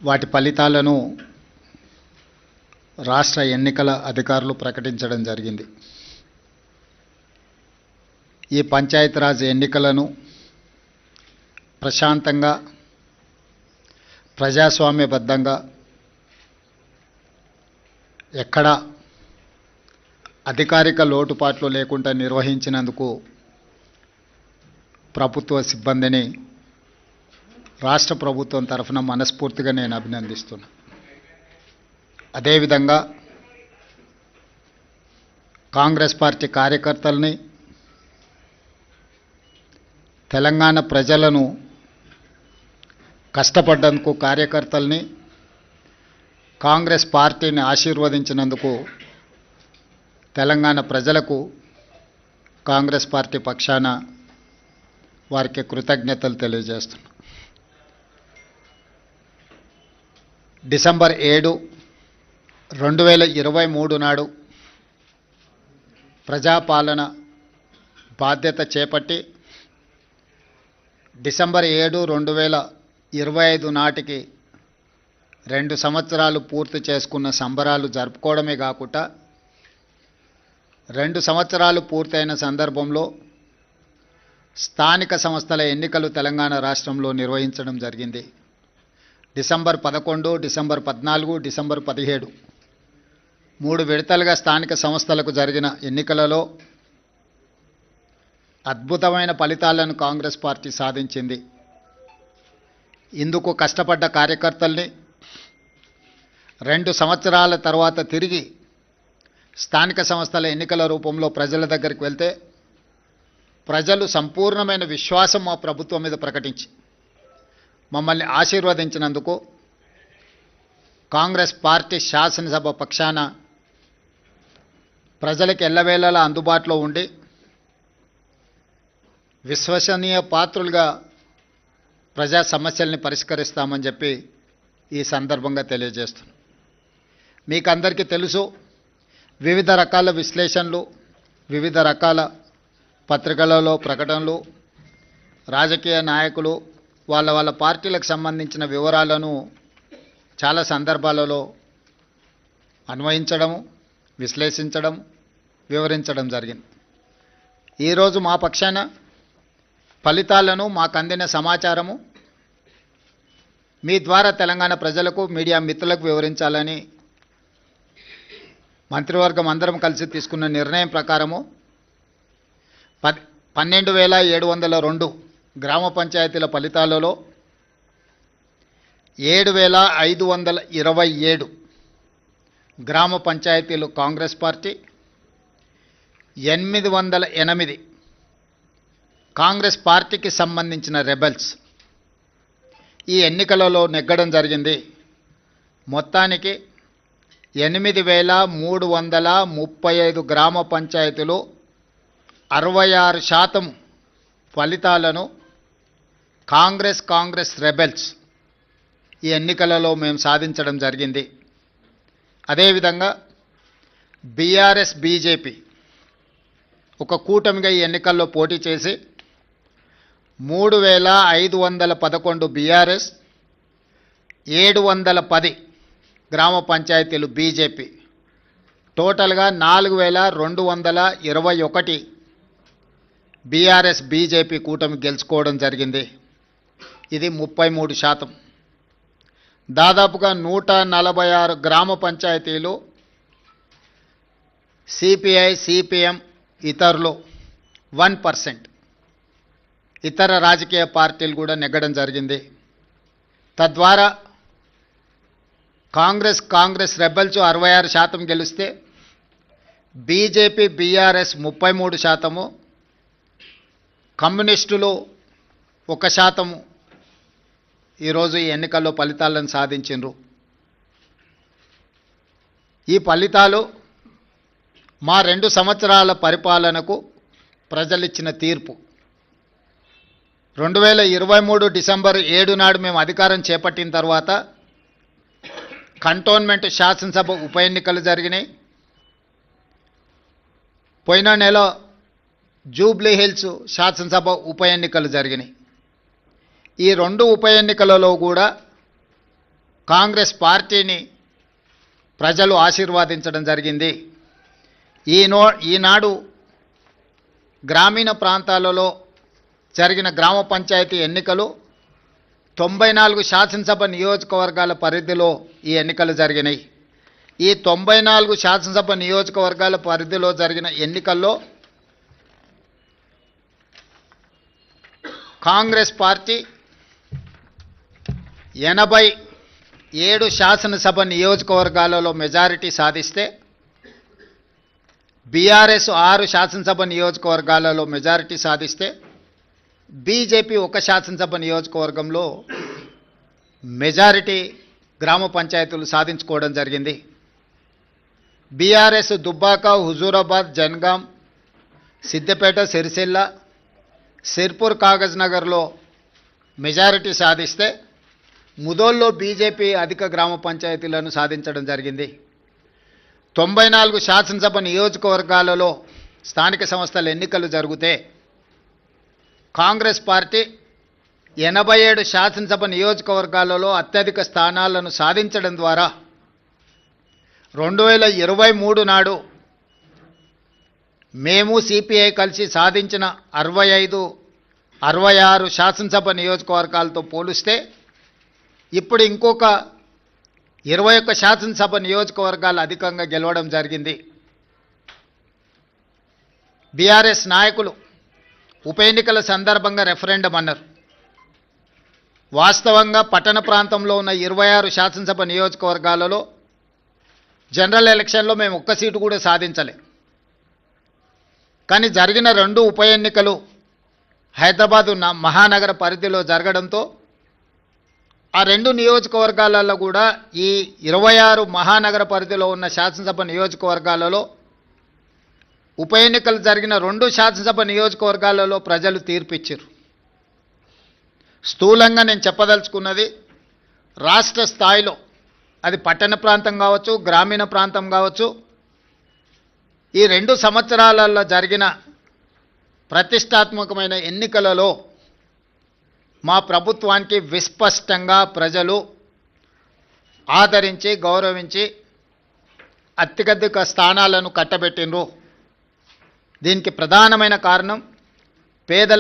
వాటి ఫలితాలను రాష్ట్ర ఎన్నికల అధికారులు ప్రకటించడం జరిగింది. ఈ పంచాయతీరాజ్ ఎన్నికలను ప్రశాంతంగా, ప్రజాస్వామ్యబద్ధంగా, ఎక్కడ అధికారిక లోటుపాట్లు లేకుండా నిర్వహించినందుకు ప్రభుత్వ సిబ్బందిని రాష్ట్ర ప్రభుత్వం తరఫున మనస్ఫూర్తిగా నేను అభినందిస్తున్నా. అదేవిధంగా కాంగ్రెస్ పార్టీ కార్యకర్తల్ని, తెలంగాణ ప్రజలను కష్టపడ్డందుకు కార్యకర్తల్ని, కాంగ్రెస్ పార్టీని ఆశీర్వదించినందుకు తెలంగాణ ప్రజలకు కాంగ్రెస్ పార్టీ పక్షాన వారికి కృతజ్ఞతలు తెలియజేస్తున్నాను. డిసెంబర్ 7, 2023 నాడు ప్రజాపాలన బాధ్యత చేపట్టి డిసెంబర్ 7, 2025 నాటికి 2 సంవత్సరాలు పూర్తి చేసుకున్న సంబరాలు జరుపుకోవడమే కాకుండా 2 సంవత్సరాలు పూర్తయిన సందర్భంలో స్థానిక సంస్థల ఎన్నికలు తెలంగాణ రాష్ట్రంలో నిర్వహించడం జరిగింది. డిసెంబర్ 11, డిసెంబర్ 14, డిసెంబర్ 17 3 విడతలుగా స్థానిక సంస్థలకు జరిగిన ఎన్నికలలో అద్భుతమైన ఫలితాలను కాంగ్రెస్ పార్టీ సాధించింది. ఇందుకు కష్టపడ్డ కార్యకర్తల్ని 2 సంవత్సరాల తర్వాత తిరిగి స్థానిక సంస్థల ఎన్నికల రూపంలో ప్రజల దగ్గరికి వెళ్తే ప్రజలు సంపూర్ణమైన విశ్వాసం మా ప్రభుత్వం మీద ప్రకటించి మమ్మల్ని ఆశీర్వదించినందుకు కాంగ్రెస్ పార్టీ శాసనసభ పక్షాన ప్రజలకు ఎల్లవేళలా అందుబాటులో ఉండి విశ్వసనీయ పాత్రులుగా ప్రజా సమస్యల్ని పరిష్కరిస్తామని చెప్పి ఈ సందర్భంగా తెలియజేస్తున్నాను. మీకు అందరికీ తెలుసు, వివిధ రకాల విశ్లేషణలు, వివిధ రకాల పత్రికలలో ప్రకటనలు, రాజకీయ నాయకులు వాళ్ళ పార్టీలకు సంబంధించిన వివరాలను చాలా సందర్భాలలో అన్వయించడం, విశ్లేషించడం, వివరించడం జరిగింది. ఈరోజు మా పక్షాన ఫలితాలను, మాకు అందిన సమాచారము మీ ద్వారా తెలంగాణ ప్రజలకు, మీడియా మిత్రులకు వివరించాలని మంత్రివర్గం అందరం కలిసి తీసుకున్న నిర్ణయం ప్రకారము 12,702 గ్రామ పంచాయతీల ఫలితాలలో 7,527 గ్రామ పంచాయతీలు కాంగ్రెస్ పార్టీ, 808 కాంగ్రెస్ పార్టీకి సంబంధించిన రెబెల్స్ ఈ ఎన్నికలలో నెగ్గడం జరిగింది. మొత్తానికి 8,335 గ్రామ పంచాయతీలు 66% ఫలితాలను కాంగ్రెస్ రెబెల్స్ ఈ ఎన్నికలలో మేము సాధించడం జరిగింది. అదేవిధంగా బీఆర్ఎస్, బీజేపీ ఒక కూటమిగా ఈ ఎన్నికల్లో పోటీ చేసి 3,511 బీఆర్ఎస్, 710 గ్రామ పంచాయతీలు బీజేపీ, టోటల్గా 4,221 బీఆర్ఎస్ బీజేపీ కూటమి గెలుచుకోవడం జరిగింది. ఇది 33%. దాదాపుగా 146 గ్రామ పంచాయతీలు సిపిఐ, సిపిఎం, ఇతరులు 1%, ఇతర రాజకీయ పార్టీలు కూడా నెగ్గడం జరిగింది. తద్వారా కాంగ్రెస్ రెబెల్స్ 66% గెలిస్తే బీజేపీ, బీఆర్ఎస్ 33%, కమ్యూనిస్టులు 1% ఈరోజు ఈ ఎన్నికల్లో ఫలితాలను సాధించారు. ఈ ఫలితాలు మా 2 సంవత్సరాల పరిపాలనకు ప్రజలిచ్చిన తీర్పు. 2023 డిసెంబర్ 7 నాడు మేము అధికారం చేపట్టిన తర్వాత కంటోన్మెంట్ శాసనసభ ఉప ఎన్నికలు జరిగినాయి. పోయిన నెల జూబ్లీ హిల్స్ శాసనసభ ఉప ఎన్నికలు జరిగినాయి. ఈ 2 ఉప ఎన్నికలలో కూడా కాంగ్రెస్ పార్టీని ప్రజలు ఆశీర్వాదించడం జరిగింది. ఈనాడు గ్రామీణ ప్రాంతాలలో జరిగిన గ్రామ పంచాయతీ ఎన్నికలు 94 శాసనసభ నియోజకవర్గాల పరిధిలో ఈ ఎన్నికలు జరిగినాయి. ఈ 94 శాసనసభ నియోజకవర్గాల పరిధిలో జరిగిన ఎన్నికల్లో కాంగ్రెస్ పార్టీ 87 శాసనసభ నియోజకవర్గాలలో మెజారిటీ సాధిస్తే బీఆర్ఎస్ 6 శాసనసభ నియోజకవర్గాలలో మెజారిటీ సాధిస్తే బీజేపీ 1 శాసనసభ నియోజకవర్గంలో మెజారిటీ గ్రామ పంచాయతీలు సాధించుకోవడం జరిగింది. బీఆర్ఎస్ దుబ్బాక, హుజూరాబాద్, జన్గాం, సిద్దిపేట, సిరిసిల్ల, సిర్పూర్, కాగజ్ నగర్లో మెజారిటీ సాధిస్తే ముదోల్లో బీజేపీ అధిక గ్రామ పంచాయతీలను సాధించడం జరిగింది. 94 శాసనసభ నియోజకవర్గాలలో స్థానిక సంస్థల ఎన్నికలు జరిగితే కాంగ్రెస్ పార్టీ 87 శాసనసభ నియోజకవర్గాలలో అత్యధిక స్థానాలను సాధించడం ద్వారా 2023 నాడు మేము సిపిఐ కలిసి సాధించిన 65-66 శాసనసభ నియోజకవర్గాలతో పోలిస్తే ఇప్పుడు ఇంకొక 21 శాసనసభ నియోజకవర్గాలు అధికంగా గెలవడం జరిగింది. బీఆర్ఎస్ నాయకులు ఉప ఎన్నికల సందర్భంగా రెఫరెండం అన్నారు. వాస్తవంగా పట్టణ ప్రాంతంలో ఉన్న 26 శాసనసభ నియోజకవర్గాలలో జనరల్ ఎలక్షన్లో మేము ఒక్క సీటు కూడా సాధించలే. కానీ జరిగిన 2 ఉప ఎన్నికలు హైదరాబాదు మహానగర పరిధిలో జరగడంతో ఆ 2 నియోజకవర్గాలలో కూడా ఈ 26 మహానగర పరిధిలో ఉన్న శాసనసభ నియోజకవర్గాలలో ఉప ఎన్నికలు జరిగిన 2 శాసనసభ నియోజకవర్గాలలో ప్రజలు తీర్పిచ్చారు. స్థూలంగా నేను చెప్పదలుచుకున్నది రాష్ట్ర స్థాయిలో అది పట్టణ ప్రాంతం కావచ్చు, గ్రామీణ ప్రాంతం కావచ్చు, ఈ 2 సంవత్సరాలలో జరిగిన ప్రతిష్టాత్మకమైన ఎన్నికలలో మా ప్రభుత్వానికి విస్పష్టంగా ప్రజలు ఆదరించి గౌరవించి అత్యధిక స్థానాలను కట్టబెట్టినరు. దీనికి ప్రధానమైన కారణం పేదల